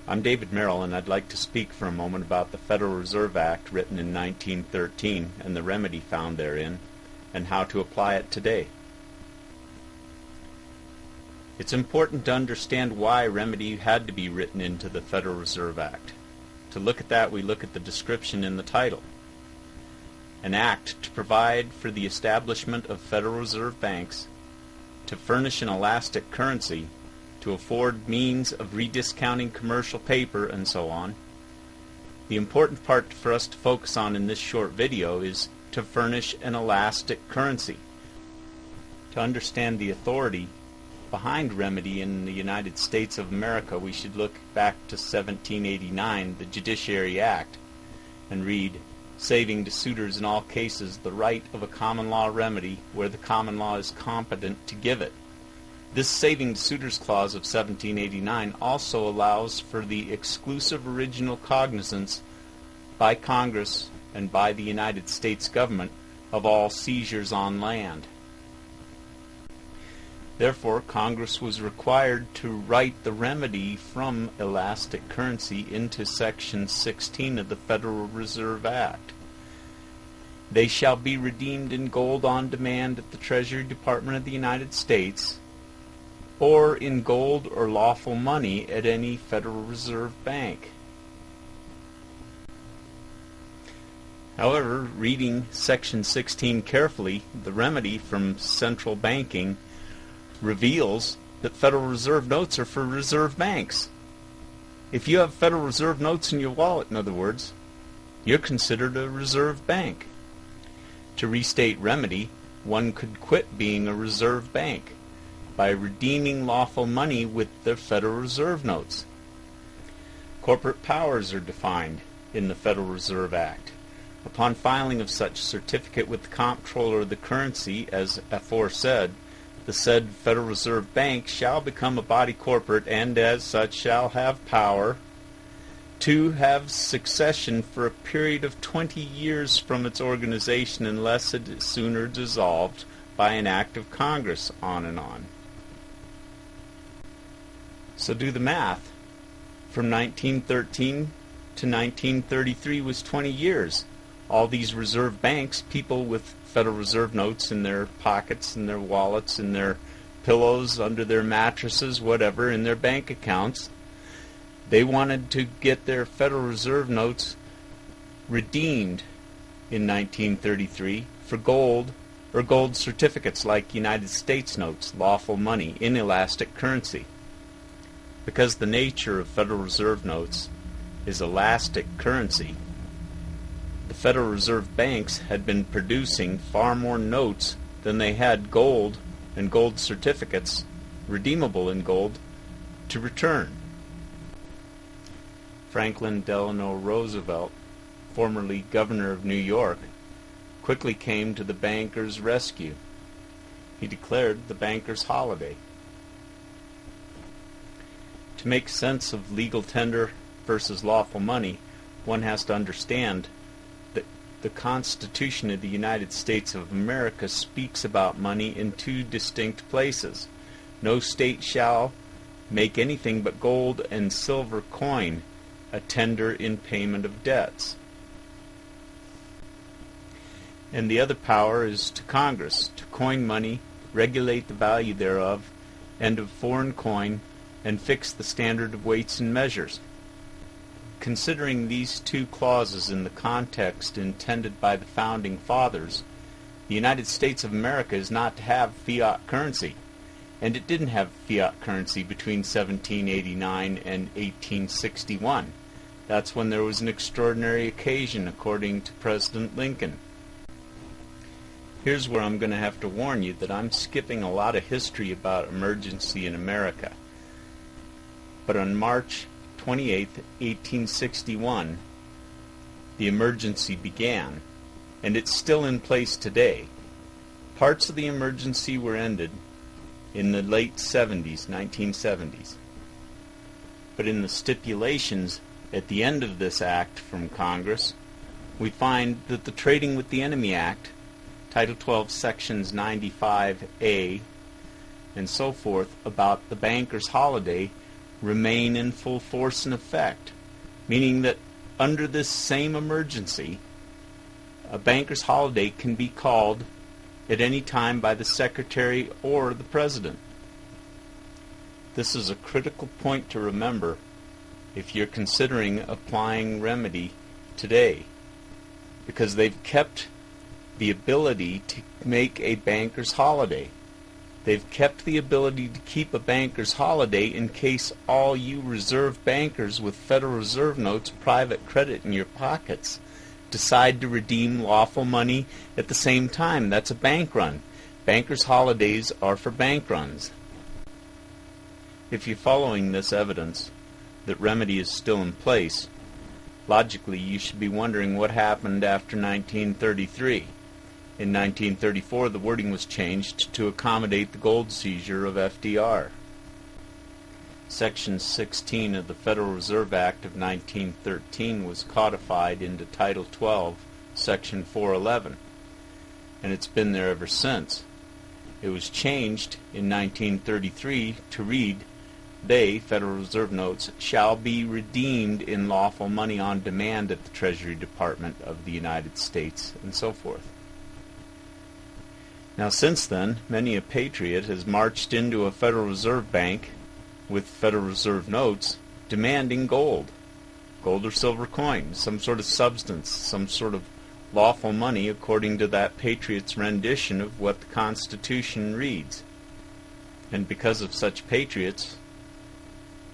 I'm David Merrill, and I'd like to speak for a moment about the Federal Reserve Act written in 1913 and the remedy found therein, and how to apply it today. It's important to understand why remedy had to be written into the Federal Reserve Act. To look at that, we look at the description in the title. An act to provide for the establishment of Federal Reserve banks, to furnish an elastic currency, to afford means of rediscounting commercial paper, and so on. The important part for us to focus on in this short video is to furnish an elastic currency. To understand the authority behind remedy in the United States of America, we should look back to 1789, the Judiciary Act, and read, "Saving to suitors in all cases the right of a common law remedy where the common law is competent to give it." This saving to suitors clause of 1789 also allows for the exclusive original cognizance by Congress and by the United States government of all seizures on land. Therefore, Congress was required to write the remedy from elastic currency into Section 16 of the Federal Reserve Act. They shall be redeemed in gold on demand at the Treasury Department of the United States, or in gold or lawful money at any Federal Reserve Bank. However, reading Section 16 carefully, the remedy from central banking reveals that Federal Reserve notes are for reserve banks. If you have Federal Reserve notes in your wallet, in other words, you're considered a reserve bank. To restate remedy, one could quit being a reserve bank by redeeming lawful money with their Federal Reserve notes. Corporate powers are defined in the Federal Reserve Act. Upon filing of such certificate with the comptroller of the currency, as aforesaid, the said Federal Reserve Bank shall become a body corporate, and as such shall have power to have succession for a period of 20 years from its organization, unless it is sooner dissolved by an act of Congress, on and on. So do the math. From 1913 to 1933 was 20 years. All these reserve banks, people with Federal Reserve notes in their pockets, in their wallets, in their pillows, under their mattresses, whatever, in their bank accounts, they wanted to get their Federal Reserve notes redeemed in 1933 for gold or gold certificates like United States notes, lawful money, inelastic currency. Because the nature of Federal Reserve notes is elastic currency, the Federal Reserve banks had been producing far more notes than they had gold and gold certificates, redeemable in gold, to return. Franklin Delano Roosevelt, formerly governor of New York, quickly came to the bankers' rescue. He declared the bankers' holiday. To make sense of legal tender versus lawful money, one has to understand that the Constitution of the United States of America speaks about money in two distinct places. No state shall make anything but gold and silver coin a tender in payment of debts. And the other power is to Congress, to coin money, regulate the value thereof, and of foreign coin, and fix the standard of weights and measures. Considering these two clauses in the context intended by the Founding Fathers, the United States of America is not to have fiat currency, and it didn't have fiat currency between 1789 and 1861. That's when there was an extraordinary occasion, according to President Lincoln. Here's where I'm going to have to warn you that I'm skipping a lot of history about emergency in America. But on March 28, 1861, the emergency began, and it's still in place today. Parts of the emergency were ended in the late 70s, 1970s. But in the stipulations at the end of this act from Congress, we find that the Trading with the Enemy Act, Title 12, Sections 95A, and so forth, about the banker's holiday, remain in full force and effect, meaning that under this same emergency, a banker's holiday can be called at any time by the Secretary or the President. This is a critical point to remember if you're considering applying remedy today, because they've kept the ability to make a banker's holiday. They've kept the ability to keep a banker's holiday in case all you reserve bankers with Federal Reserve notes, private credit in your pockets, decide to redeem lawful money at the same time. That's a bank run. Bankers' holidays are for bank runs. If you're following this evidence that remedy is still in place, logically you should be wondering what happened after 1933. In 1934, the wording was changed to accommodate the gold seizure of FDR. Section 16 of the Federal Reserve Act of 1913 was codified into Title 12, Section 411, and it's been there ever since. It was changed in 1933 to read, "They, Federal Reserve notes, shall be redeemed in lawful money on demand at the Treasury Department of the United States," and so forth. Now since then, many a patriot has marched into a Federal Reserve Bank with Federal Reserve notes demanding gold or silver coin, some sort of substance, some sort of lawful money according to that patriot's rendition of what the Constitution reads. And because of such patriots,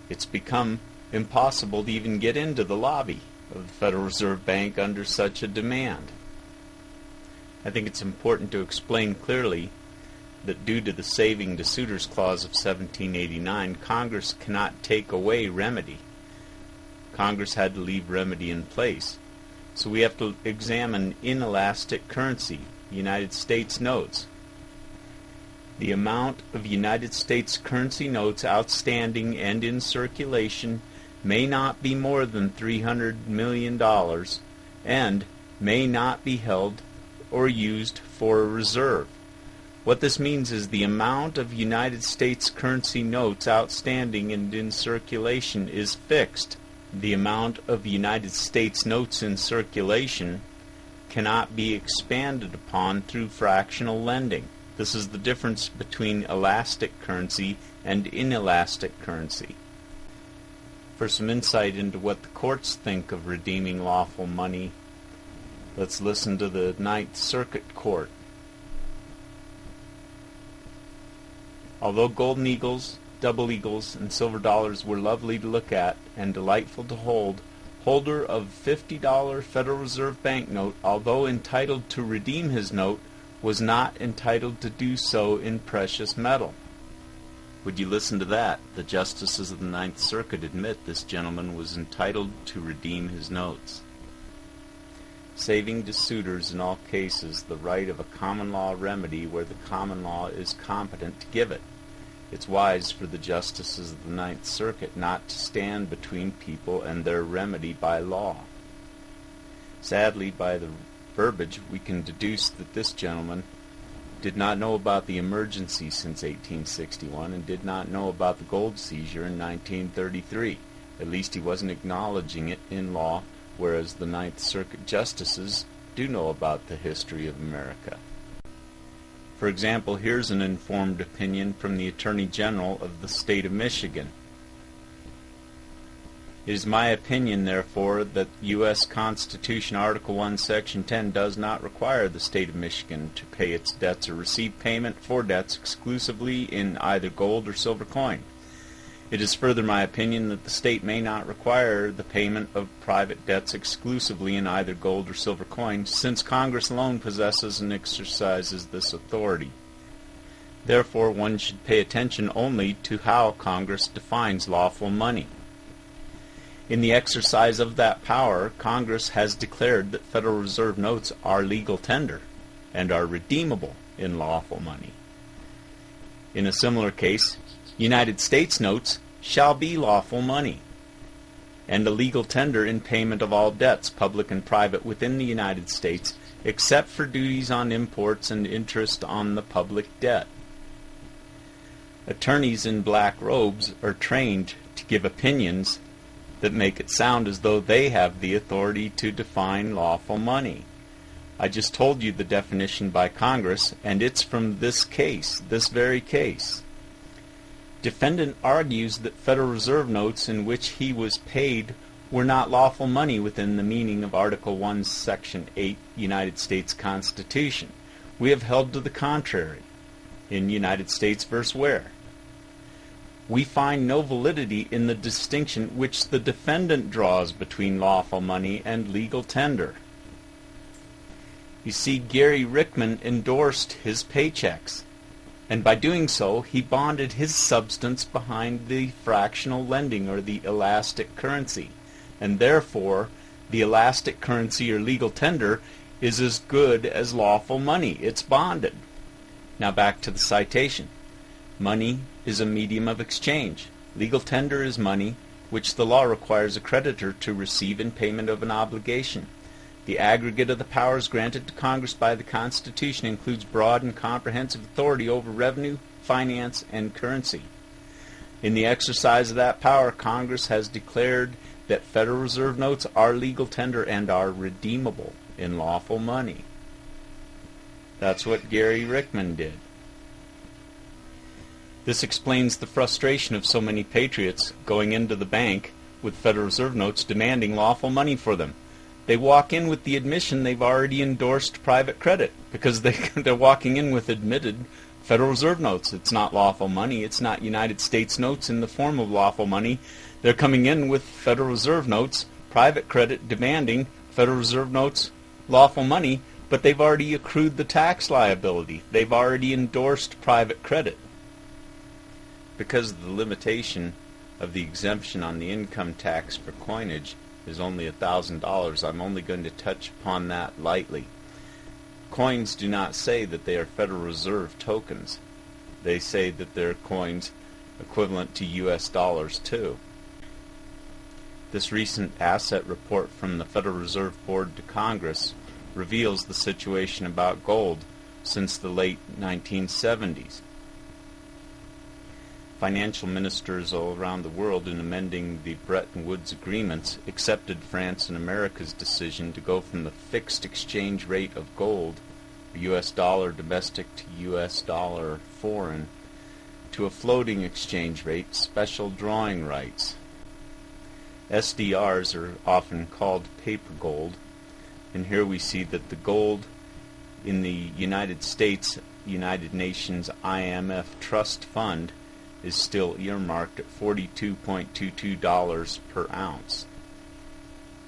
it's become impossible to even get into the lobby of the Federal Reserve Bank under such a demand. I think it's important to explain clearly that due to the Saving to Suitors Clause of 1789, Congress cannot take away remedy. Congress had to leave remedy in place. So we have to examine inelastic currency, United States notes. The amount of United States currency notes outstanding and in circulation may not be more than $300 million and may not be held or used for a reserve. What this means is the amount of United States currency notes outstanding and in circulation is fixed. The amount of United States notes in circulation cannot be expanded upon through fractional lending. This is the difference between elastic currency and inelastic currency. For some insight into what the courts think of redeeming lawful money, let's listen to the Ninth Circuit Court. Although golden eagles, double eagles, and silver dollars were lovely to look at and delightful to hold, holder of $50 Federal Reserve banknote, although entitled to redeem his note, was not entitled to do so in precious metal. Would you listen to that? The justices of the Ninth Circuit admit this gentleman was entitled to redeem his notes. Saving to suitors in all cases the right of a common law remedy where the common law is competent to give it. It's wise for the justices of the Ninth Circuit not to stand between people and their remedy by law. Sadly, by the verbiage, we can deduce that this gentleman did not know about the emergency since 1861 and did not know about the gold seizure in 1933. At least he wasn't acknowledging it in law, whereas the Ninth Circuit justices do know about the history of America. For example, here's an informed opinion from the Attorney General of the state of Michigan. It is my opinion, therefore, that U.S. Constitution Article 1, Section 10 does not require the state of Michigan to pay its debts or receive payment for debts exclusively in either gold or silver coin. It is further my opinion that the state may not require the payment of private debts exclusively in either gold or silver coin, since Congress alone possesses and exercises this authority. Therefore, one should pay attention only to how Congress defines lawful money. In the exercise of that power, Congress has declared that Federal Reserve notes are legal tender and are redeemable in lawful money. In a similar case, United States notes shall be lawful money, and a legal tender in payment of all debts, public and private, within the United States, except for duties on imports and interest on the public debt. Attorneys in black robes are trained to give opinions that make it sound as though they have the authority to define lawful money. I just told you the definition by Congress, and it's from this case, this very case. Defendant argues that Federal Reserve notes in which he was paid were not lawful money within the meaning of Article 1, Section 8, United States Constitution. We have held to the contrary in United States v. Ware. We find no validity in the distinction which the defendant draws between lawful money and legal tender. You see, Gary Rickman endorsed his paychecks, and by doing so, he bonded his substance behind the fractional lending or the elastic currency, and therefore the elastic currency or legal tender is as good as lawful money. It's bonded. Now back to the citation. Money is a medium of exchange. Legal tender is money which the law requires a creditor to receive in payment of an obligation. The aggregate of the powers granted to Congress by the Constitution includes broad and comprehensive authority over revenue, finance, and currency. In the exercise of that power, Congress has declared that Federal Reserve notes are legal tender and are redeemable in lawful money. That's what Gary Rickman did. This explains the frustration of so many patriots going into the bank with Federal Reserve notes demanding lawful money for them. They walk in with the admission they've already endorsed private credit because they're walking in with admitted Federal Reserve notes. It's not lawful money. It's not United States notes in the form of lawful money. They're coming in with Federal Reserve notes, private credit demanding Federal Reserve notes, lawful money, but they've already accrued the tax liability. They've already endorsed private credit. Because the limitation of the exemption on the income tax for coinage is only $1,000, I'm only going to touch upon that lightly. Coins do not say that they are Federal Reserve tokens. They say that they're coins equivalent to US dollars too. This recent asset report from the Federal Reserve Board to Congress reveals the situation about gold since the late 1970s. Financial ministers all around the world, in amending the Bretton Woods agreements, accepted France and America's decision to go from the fixed exchange rate of gold, US dollar domestic to US dollar foreign, to a floating exchange rate, special drawing rights. SDRs are often called paper gold, and here we see that the gold in the United States, United Nations IMF Trust Fund, is still earmarked at $42.22 per ounce.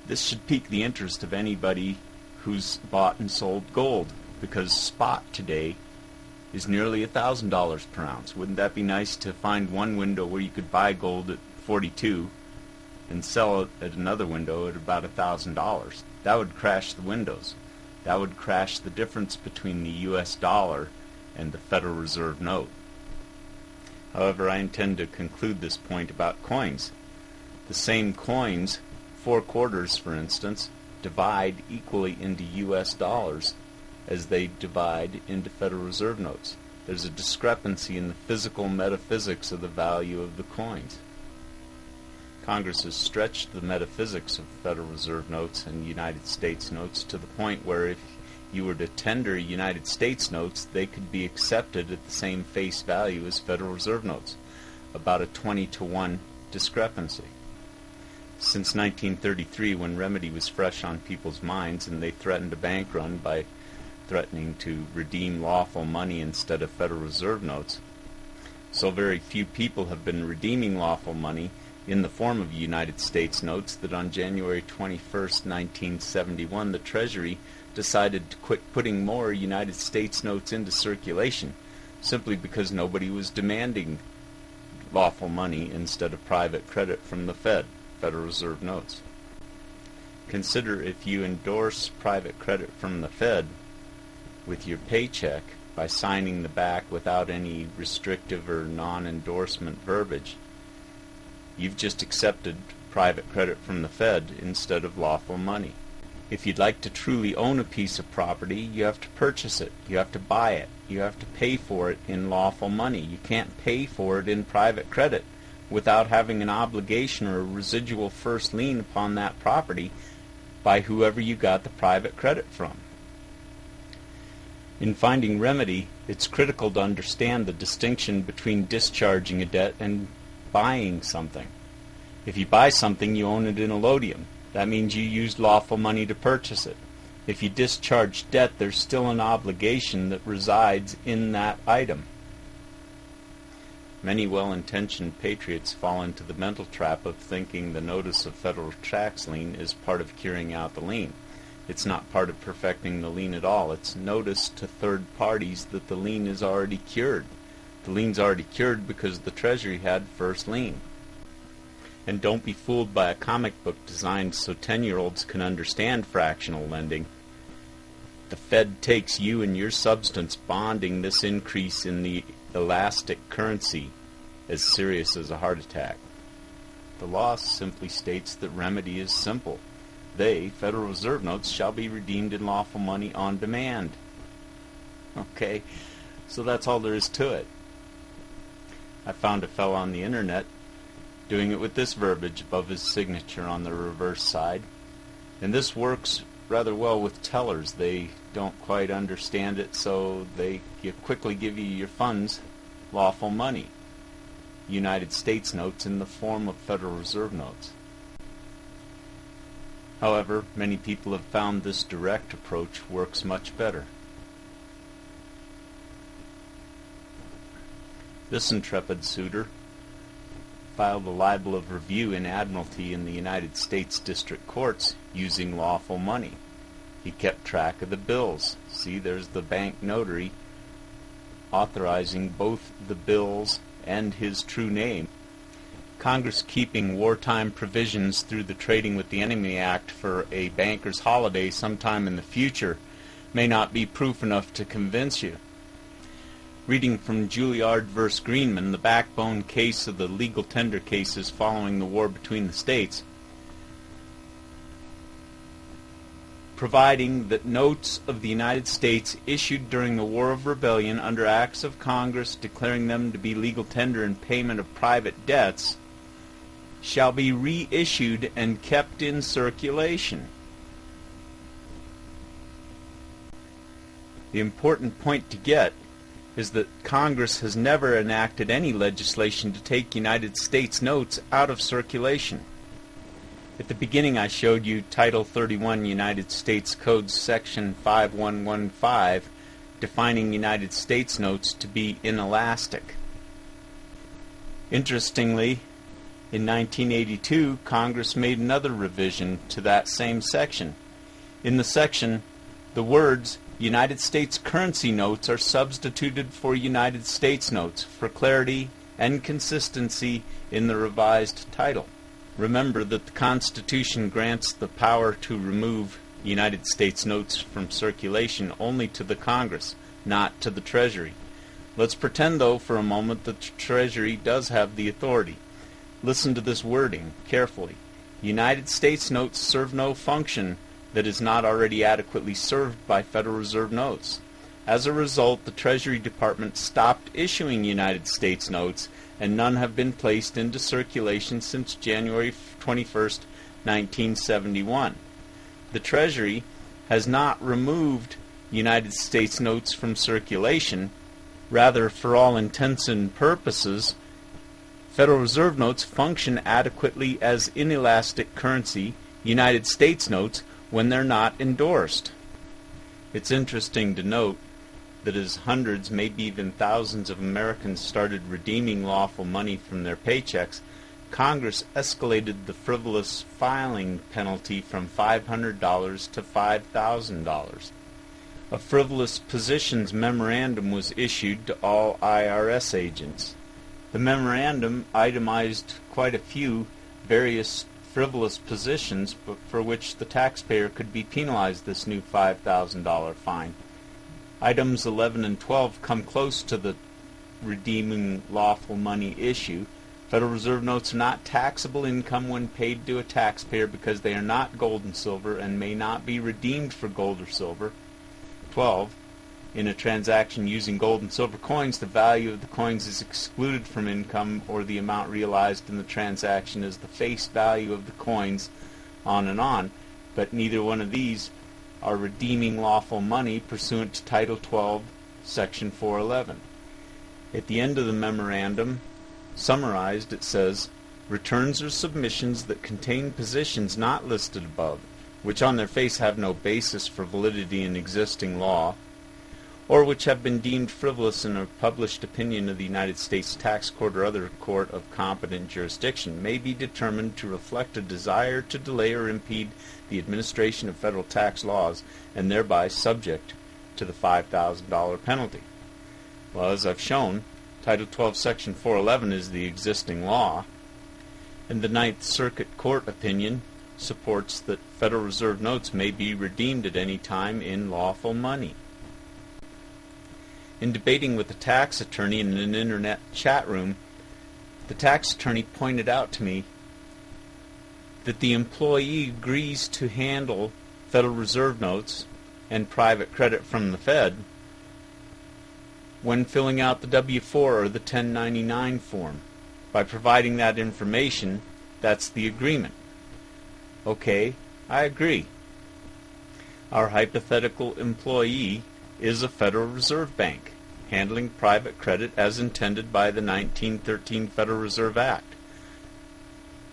This should pique the interest of anybody who's bought and sold gold, because spot today is nearly $1,000 per ounce. Wouldn't that be nice to find one window where you could buy gold at $42 and sell it at another window at about $1,000? That would crash the windows. That would crash the difference between the US dollar and the Federal Reserve note. However, I intend to conclude this point about coins. The same coins, 4 quarters for instance, divide equally into US dollars as they divide into Federal Reserve notes. There's a discrepancy in the physical metaphysics of the value of the coins. Congress has stretched the metaphysics of Federal Reserve notes and United States notes to the point where if you were to tender United States notes, they could be accepted at the same face value as Federal Reserve notes, about a 20-to-1 discrepancy. Since 1933, when remedy was fresh on people's minds and they threatened a bank run by threatening to redeem lawful money instead of Federal Reserve notes, so very few people have been redeeming lawful money in the form of United States notes that on January 21st, 1971, the Treasury decided to quit putting more United States notes into circulation, simply because nobody was demanding lawful money instead of private credit from the Federal Reserve notes. Consider if you endorse private credit from the Fed with your paycheck by signing the back without any restrictive or non-endorsement verbiage. You've just accepted private credit from the Fed instead of lawful money. If you'd like to truly own a piece of property, you have to purchase it, you have to buy it, you have to pay for it in lawful money. You can't pay for it in private credit without having an obligation or a residual first lien upon that property by whoever you got the private credit from. In finding remedy, it's critical to understand the distinction between discharging a debt and buying something. If you buy something, you own it in allodium. That means you used lawful money to purchase it. If you discharge debt, there's still an obligation that resides in that item. Many well-intentioned patriots fall into the mental trap of thinking the notice of federal tax lien is part of carrying out the lien. It's not part of perfecting the lien at all. It's notice to third parties that the lien is already cured. The lien's already cured because the Treasury had first lien. And don't be fooled by a comic book designed so 10-year-olds can understand fractional lending. The Fed takes you and your substance bonding this increase in the elastic currency as serious as a heart attack. The law simply states that remedy is simple. They, Federal Reserve notes, shall be redeemed in lawful money on demand. Okay, so that's all there is to it. I found a fellow on the internet doing it with this verbiage above his signature on the reverse side. And this works rather well with tellers. They don't quite understand it, so they quickly give you your funds, lawful money, United States notes in the form of Federal Reserve notes. However, many people have found this direct approach works much better. This intrepid suitor filed a libel of review in admiralty in the United States District Courts using lawful money. He kept track of the bills. See, there's the bank notary authorizing both the bills and his true name. Congress keeping wartime provisions through the Trading with the Enemy Act for a banker's holiday sometime in the future may not be proof enough to convince you. Reading from Juilliard v. Greenman, the backbone case of the legal tender cases following the war between the states, providing that notes of the United States issued during the War of Rebellion under acts of Congress declaring them to be legal tender in payment of private debts shall be reissued and kept in circulation. The important point to get is that Congress has never enacted any legislation to take United States notes out of circulation. At the beginning I showed you Title 31 United States Code Section 5115 defining United States notes to be inelastic. Interestingly, in 1982, Congress made another revision to that same section. In the section, the words United States currency notes are substituted for United States notes for clarity and consistency in the revised title. Remember that the Constitution grants the power to remove United States notes from circulation only to the Congress, not to the Treasury. Let's pretend, though, for a moment that the Treasury does have the authority. Listen to this wording carefully. United States notes serve no function that is not already adequately served by Federal Reserve notes. As a result, the Treasury Department stopped issuing United States notes, and none have been placed into circulation since January 21st, 1971. The Treasury has not removed United States notes from circulation. Rather, for all intents and purposes, Federal Reserve notes function adequately as inelastic currency, United States notes, when they're not endorsed. It's interesting to note that as hundreds, maybe even thousands of Americans started redeeming lawful money from their paychecks, Congress escalated the frivolous filing penalty from $500 to $5,000. A frivolous positions memorandum was issued to all IRS agents. The memorandum itemized quite a few various frivolous positions for which the taxpayer could be penalized this new $5,000 fine. Items 11 and 12 come close to the redeeming lawful money issue. Federal Reserve notes are not taxable income when paid to a taxpayer because they are not gold and silver and may not be redeemed for gold or silver. 12. In a transaction using gold and silver coins, the value of the coins is excluded from income, or the amount realized in the transaction is the face value of the coins, on and on, but neither one of these are redeeming lawful money pursuant to Title 12, Section 411. At the end of the memorandum, summarized, it says, returns or submissions that contain positions not listed above, which on their face have no basis for validity in existing law, or which have been deemed frivolous in a published opinion of the United States Tax Court or other court of competent jurisdiction, may be determined to reflect a desire to delay or impede the administration of federal tax laws, and thereby subject to the $5,000 penalty. Well, as I've shown, Title 12, Section 411 is the existing law, and the Ninth Circuit Court opinion supports that Federal Reserve notes may be redeemed at any time in lawful money. In debating with a tax attorney in an internet chat room, the tax attorney pointed out to me that the employee agrees to handle Federal Reserve notes and private credit from the Fed when filling out the W-4 or the 1099 form. By providing that information, that's the agreement. Okay, I agree. Our hypothetical employee is a Federal Reserve Bank, handling private credit as intended by the 1913 Federal Reserve Act.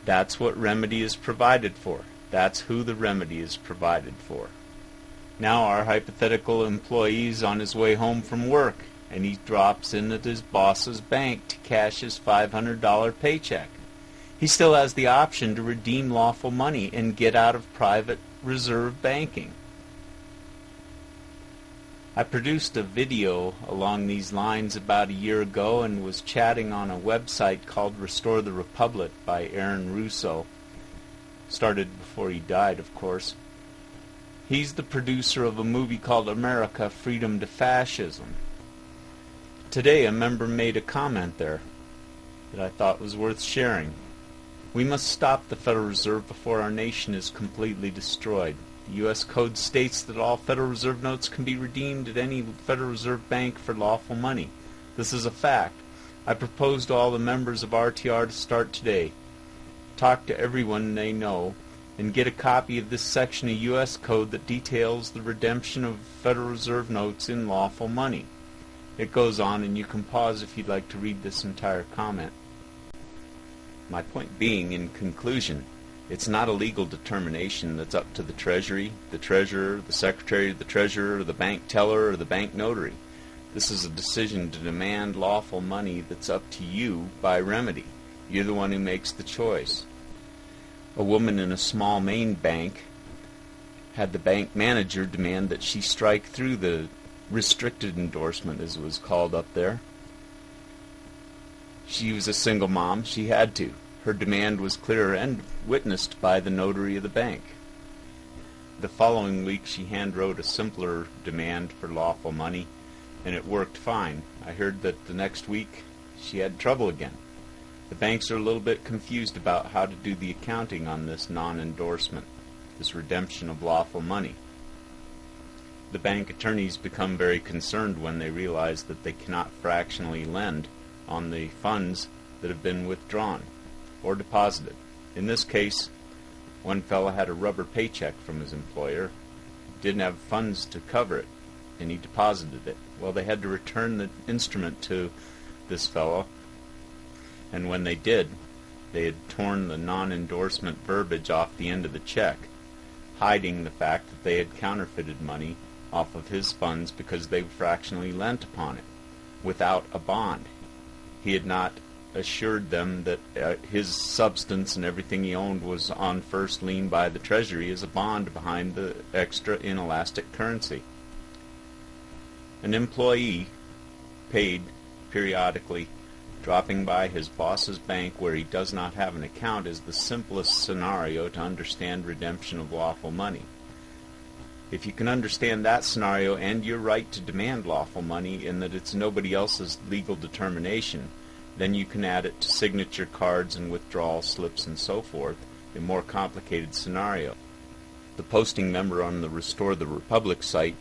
That's what remedy is provided for. That's who the remedy is provided for. Now our hypothetical employee is on his way home from work, and he drops in at his boss's bank to cash his $500 paycheck. He still has the option to redeem lawful money and get out of private reserve banking. I produced a video along these lines about a year ago and was chatting on a website called Restore the Republic by Aaron Russo. Started before he died, of course. He's the producer of a movie called America, Freedom to Fascism. Today a member made a comment there that I thought was worth sharing. We must stop the Federal Reserve before our nation is completely destroyed. The U.S. Code states that all Federal Reserve notes can be redeemed at any Federal Reserve Bank for lawful money. This is a fact. I propose to all the members of RTR to start today. Talk to everyone they know and get a copy of this section of U.S. Code that details the redemption of Federal Reserve notes in lawful money. It goes on, and you can pause if you'd like to read this entire comment. My point being, in conclusion, it's not a legal determination that's up to the Treasury, the Treasurer, the Secretary of the Treasurer, the bank teller, or the bank notary. This is a decision to demand lawful money that's up to you by remedy. You're the one who makes the choice. A woman in a small Maine bank had the bank manager demand that she strike through the restricted endorsement, as it was called up there. She was a single mom. She had to. Her demand was clear and witnessed by the notary of the bank. The following week she hand-wrote a simpler demand for lawful money, and it worked fine. I heard that the next week she had trouble again. The banks are a little bit confused about how to do the accounting on this non-endorsement, this redemption of lawful money. The bank attorneys become very concerned when they realize that they cannot fractionally lend on the funds that have been withdrawn or deposited. In this case, one fellow had a rubber paycheck from his employer, didn't have funds to cover it, and he deposited it. Well, they had to return the instrument to this fellow, and when they did, they had torn the non-endorsement verbiage off the end of the check, hiding the fact that they had counterfeited money off of his funds because they fractionally lent upon it, without a bond. He had not assured them that his substance and everything he owned was on first lien by the Treasury as a bond behind the extra inelastic currency. An employee paid periodically, dropping by his boss's bank where he does not have an account, is the simplest scenario to understand redemption of lawful money. If you can understand that scenario and your right to demand lawful money in that it's nobody else's legal determination, Then you can add it to signature cards and withdrawal slips and so forth, a more complicated scenario. The posting member on the Restore the Republic site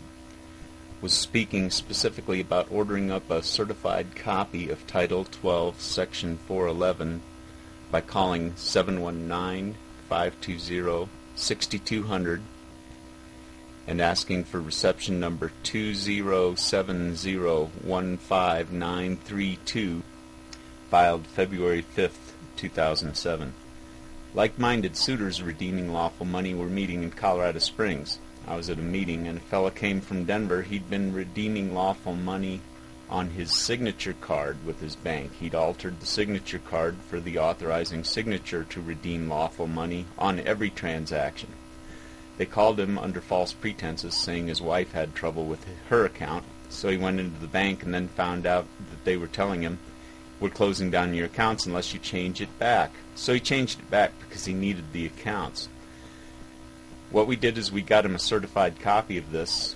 was speaking specifically about ordering up a certified copy of Title 12, Section 411 by calling 719-520-6200 and asking for reception number 207015932, filed February 5th, 2007. Like-minded suitors redeeming lawful money were meeting in Colorado Springs. I was at a meeting, and a fellow came from Denver. He'd been redeeming lawful money on his signature card with his bank. He'd altered the signature card for the authorizing signature to redeem lawful money on every transaction. They called him under false pretenses, saying his wife had trouble with her account, so he went into the bank and then found out that they were telling him, "We're closing down your accounts unless you change it back." So he changed it back because he needed the accounts. What we did is we got him a certified copy of this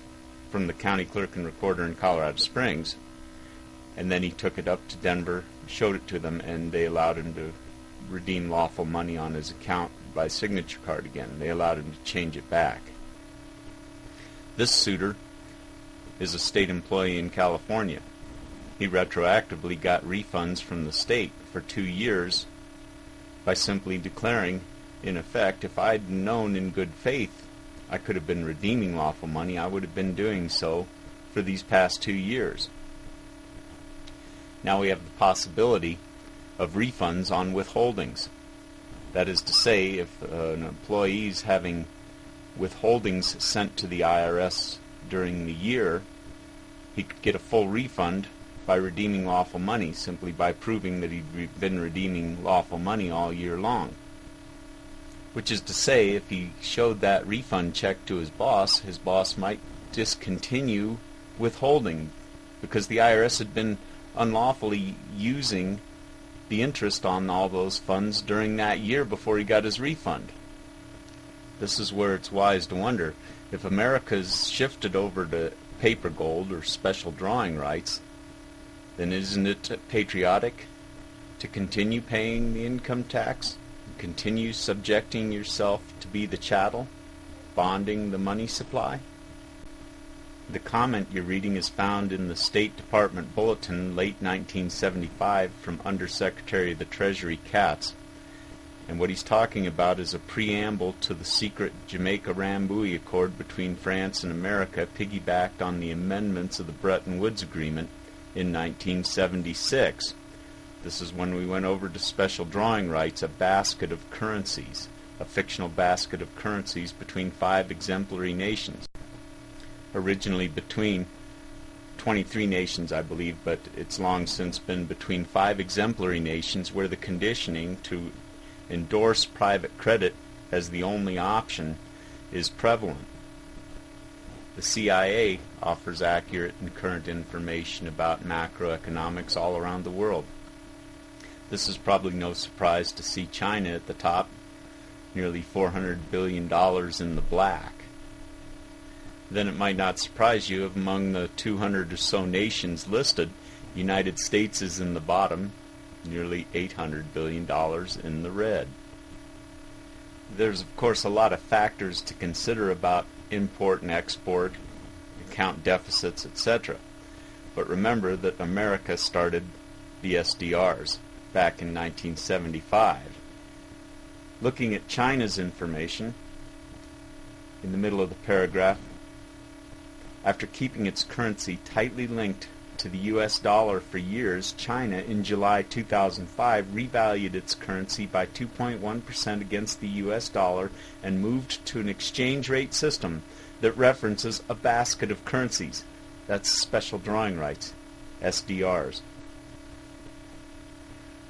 from the county clerk and recorder in Colorado Springs, and then he took it up to Denver, showed it to them, and they allowed him to redeem lawful money on his account by signature card again. They allowed him to change it back. This suitor is a state employee in California. He retroactively got refunds from the state for 2 years by simply declaring, in effect, if I'd known in good faith I could have been redeeming lawful money, I would have been doing so for these past 2 years. Now we have the possibility of refunds on withholdings. That is to say, if an employee is having withholdings sent to the IRS during the year, he could get a full refund by redeeming lawful money, simply by proving that he'd been redeeming lawful money all year long. Which is to say, if he showed that refund check to his boss might discontinue withholding because the IRS had been unlawfully using the interest on all those funds during that year before he got his refund. This is where it's wise to wonder, if America's shifted over to paper gold or special drawing rights, then isn't it patriotic to continue paying the income tax, continue subjecting yourself to be the chattel, bonding the money supply? The comment you're reading is found in the State Department Bulletin, late 1975, from Undersecretary of the Treasury Katz. And what he's talking about is a preamble to the secret Jamaica-Rambouillet Accord between France and America, piggybacked on the amendments of the Bretton Woods Agreement in 1976. This is when we went over to special drawing rights, a basket of currencies, a fictional basket of currencies between 5 exemplary nations. Originally between 23 nations, I believe, but it's long since been between 5 exemplary nations where the conditioning to endorse private credit as the only option is prevalent. The CIA offers accurate and current information about macroeconomics all around the world. This is probably no surprise to see China at the top, nearly $400 billion in the black. Then it might not surprise you if among the 200 or so nations listed, United States is in the bottom, nearly $800 billion in the red. There's of course a lot of factors to consider about import and export, account deficits, etc. But remember that America started the SDRs back in 1975. Looking at China's information, in the middle of the paragraph, after keeping its currency tightly linked to the US dollar for years, China in July 2005 revalued its currency by 2.1% against the US dollar and moved to an exchange rate system that references a basket of currencies. That's special drawing rights, SDRs.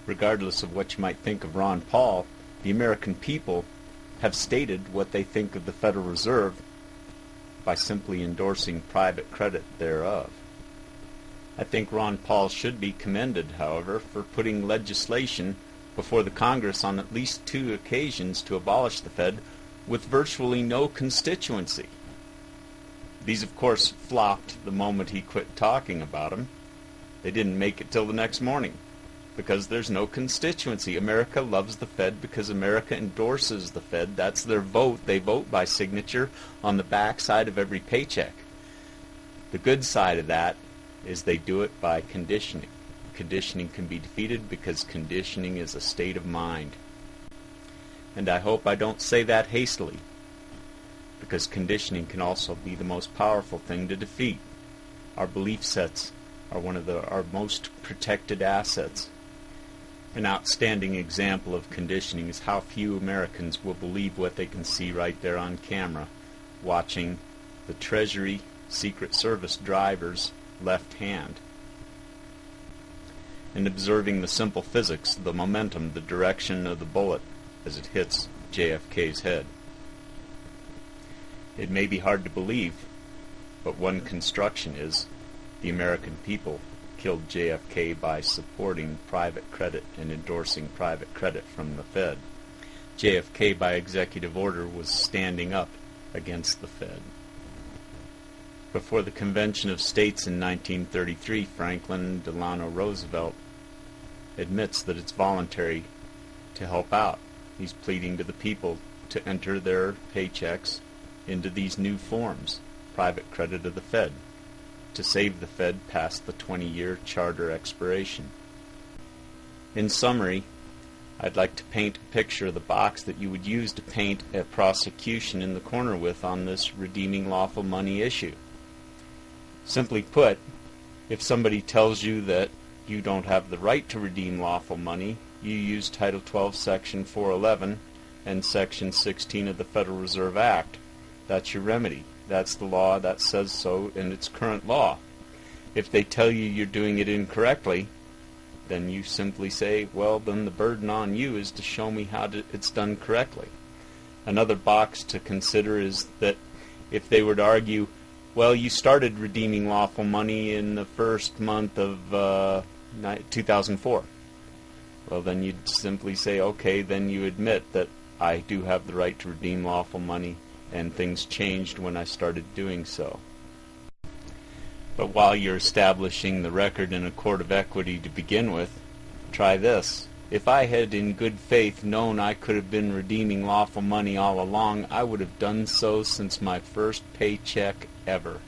Regardless of what you might think of Ron Paul, the American people have stated what they think of the Federal Reserve by simply endorsing private credit thereof. I think Ron Paul should be commended, however, for putting legislation before the Congress on at least 2 occasions to abolish the Fed with virtually no constituency. These, of course, flopped the moment he quit talking about them. They didn't make it till the next morning. because there's no constituency. America loves the Fed because America endorses the Fed. That's their vote. They vote by signature on the back side of every paycheck. The good side of that is they do it by conditioning. Conditioning can be defeated because conditioning is a state of mind. And I hope I don't say that hastily, because conditioning can also be the most powerful thing to defeat. Our belief sets are one of our most protected assets. An outstanding example of conditioning is how few Americans will believe what they can see right there on camera, watching the Treasury Secret Service driver's left hand, and observing the simple physics, the momentum, the direction of the bullet as it hits JFK's head. It may be hard to believe, but one construction is the American people killed JFK by supporting private credit and endorsing private credit from the Fed. JFK, by executive order, was standing up against the Fed. Before the Convention of States in 1933, Franklin Delano Roosevelt admits that it's voluntary to help out. He's pleading to the people to enter their paychecks into these new forms, private credit of the Fed, to save the Fed past the 20-year charter expiration. In summary, I'd like to paint a picture of the box that you would use to paint a prosecution in the corner with on this redeeming lawful money issue. Simply put, if somebody tells you that you don't have the right to redeem lawful money, you use Title 12, Section 411 and Section 16 of the Federal Reserve Act. That's your remedy. That's the law that says so in its current law. If they tell you you're doing it incorrectly, then you simply say, well, then the burden on you is to show me how it's done correctly. Another box to consider is that if they were to argue, well, you started redeeming lawful money in the first month of 2004. Well, then you'd simply say, okay, then you admit that I do have the right to redeem lawful money, and things changed when I started doing so. But while you're establishing the record in a court of equity to begin with, try this. If I had in good faith known I could have been redeeming lawful money all along, I would have done so since my first paycheck ever.